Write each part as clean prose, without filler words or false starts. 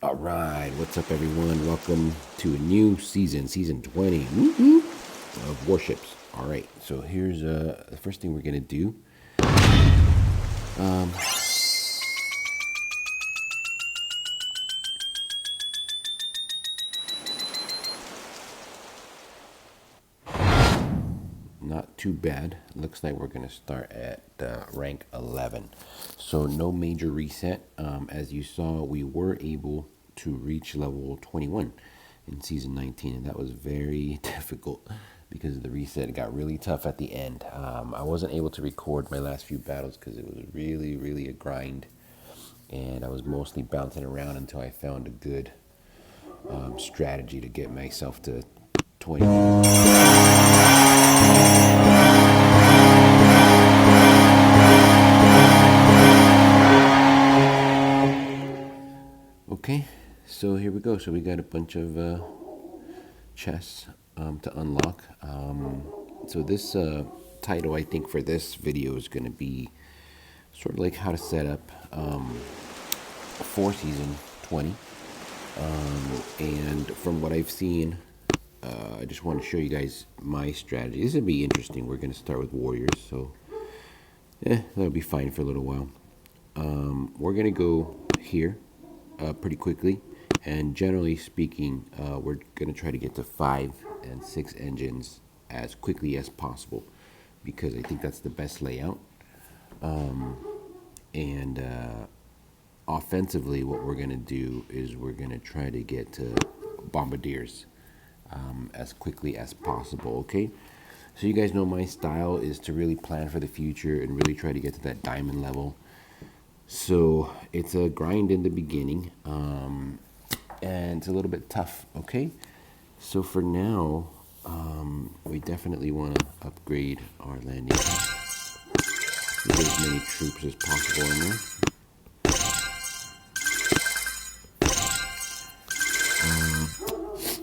All right, what's up, everyone? Welcome to a new season 20 of Warships. All right, so here's the first thing we're gonna do. Um, Not too bad. Looks like we're gonna start at rank 11. So no major reset. As you saw, we were able to reach level 21 in season 19, and that was very difficult because the reset got really tough at the end. I wasn't able to record my last few battles because it was really a grind, and I was mostly bouncing around until I found a good strategy to get myself to 20. Okay, so here we go. So we got a bunch of chests to unlock. So this title, I think, for this video is going to be sort of like how to set up for season 20. And from what I've seen, I just want to show you guys my strategy. This will be interesting. We're going to start with warriors, so that'll be fine for a little while. We're going to go here pretty quickly, and generally speaking, we're going to try to get to 5 and 6 engines as quickly as possible because I think that's the best layout. And offensively, what we're going to do is we're going to try to get to bombardiers as quickly as possible, okay? So you guys know my style is to really plan for the future and really try to get to that diamond level. So it's a grind in the beginning, and it's a little bit tough, okay? So for now, we definitely want to upgrade our landing. Get as many troops as possible in there.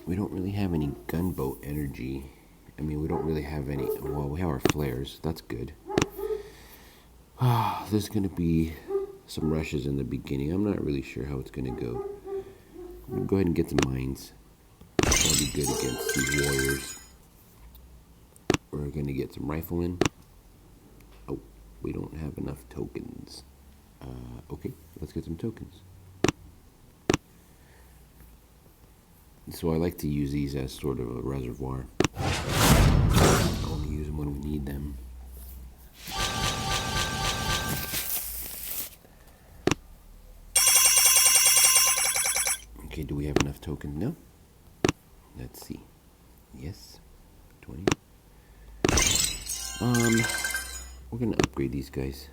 We don't really have any gunboat energy. I mean, we don't really have any. Well, we have our flares. That's good. There's going to be some rushes in the beginning. I'm not really sure how it's going to go. I'm going to go ahead and get some mines. That'll be good against these warriors. We're going to get some riflemen. Oh, we don't have enough tokens. Okay, let's get some tokens. So I like to use these as sort of a reservoir. Only use them when we need them. Okay, do we have enough tokens? No. Let's see. Yes. 20. We're gonna upgrade these guys.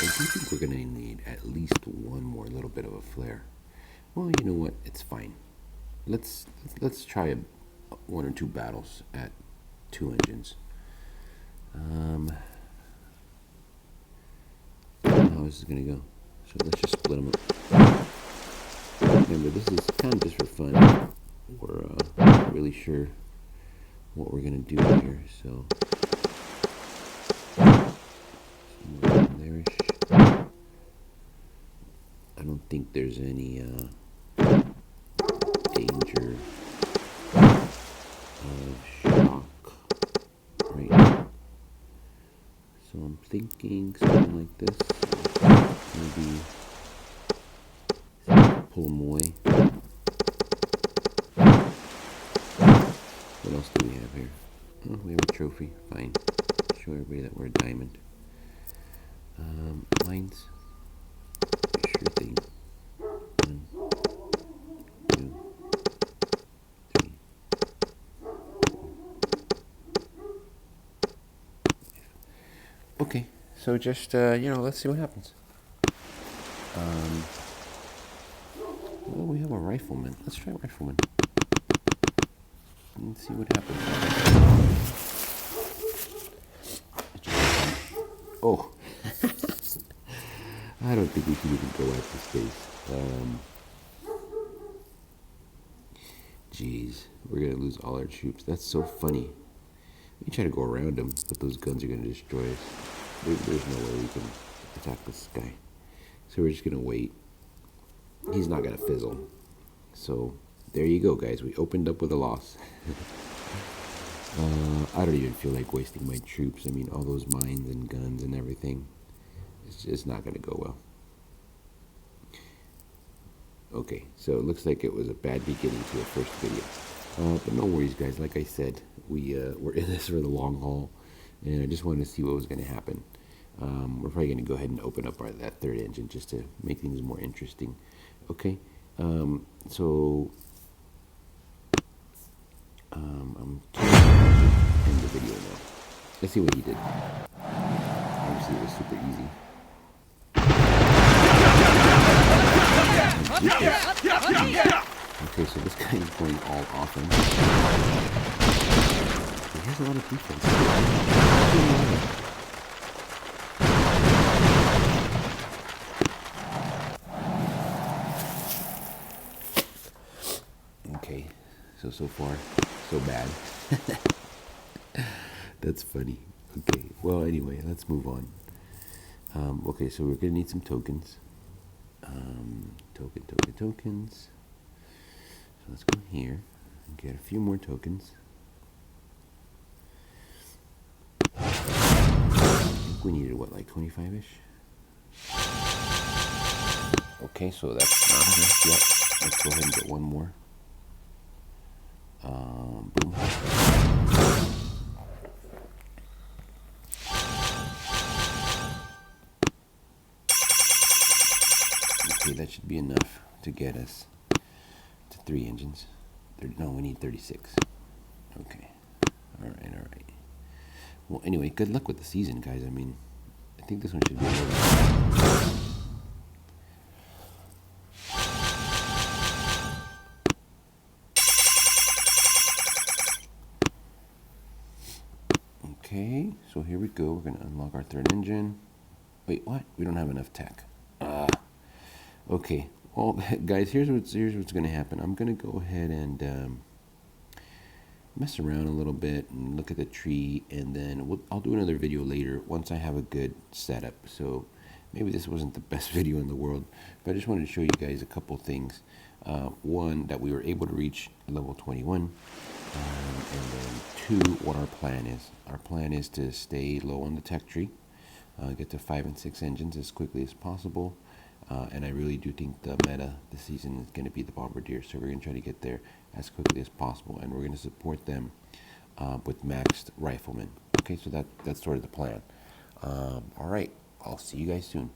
I do think we're gonna need at least one more little bit of a flare. Well, you know what? It's fine. Let's try one or two battles at 2 engines. How is this gonna go? So let's just split them up. Remember, this is kind of just for fun. We're not really sure what we're gonna do here, so there-ish. I don't think there's any danger of shock right now. So I'm thinking something like this. Maybe pull them away. What else do we have here? Oh, we have a trophy. Fine. Show everybody that we're a diamond. Mines. Sure thing. 1, 2, 3. Okay, so just let's see what happens. Well, we have a rifleman. Let's try rifleman. Let's see what happens. Oh, I don't think we can even go at this space. Jeez, we're gonna lose all our troops. That's so funny. We try to go around them, but those guns are going to destroy us. There's no way we can attack this guy. So we're just going to wait. He's not going to fizzle. So there you go, guys. We opened up with a loss. I don't even feel like wasting my troops. I mean, all those mines and guns and everything. It's just not going to go well. Okay, so it looks like it was a bad beginning to a first video. But no worries, guys. Like I said, we're in this for the long haul, and I just wanted to see what was going to happen. We're probably going to go ahead and open up that third engine just to make things more interesting. Okay, so I'm going to end the video now. Let's see what he did. Obviously, it was super easy. Okay, so this guy is going all offense. He has a lot of defense. Okay, so far, so bad. That's funny. Okay, well, anyway, let's move on. Okay, so we're going to need some tokens. Tokens. So let's go here and get a few more tokens. I think we needed, what, like 25-ish? Okay, so that's not enough yet. Let's go ahead and get one more. Boom. Okay, that should be enough to get us to 3 engines. No, we need 36. Okay. Alright. Well, anyway, good luck with the season, guys. I mean, I think this one should be a little... Okay, so here we go. We're going to unlock our third engine. Wait, what? We don't have enough tech. Okay. Well, guys, here's what's going to happen. I'm going to go ahead and mess around a little bit and look at the tree, and then I'll do another video later once I have a good setup. So maybe this wasn't the best video in the world, but I just wanted to show you guys a couple things. One, that we were able to reach level 21. And then 2, what our plan is. Our plan is to stay low on the tech tree, get to 5 and 6 engines as quickly as possible, and I really do think the meta this season is going to be the Bombardier, so we're going to try to get there as quickly as possible, and we're going to support them with maxed riflemen. Okay, so that's sort of the plan. Alright, I'll see you guys soon.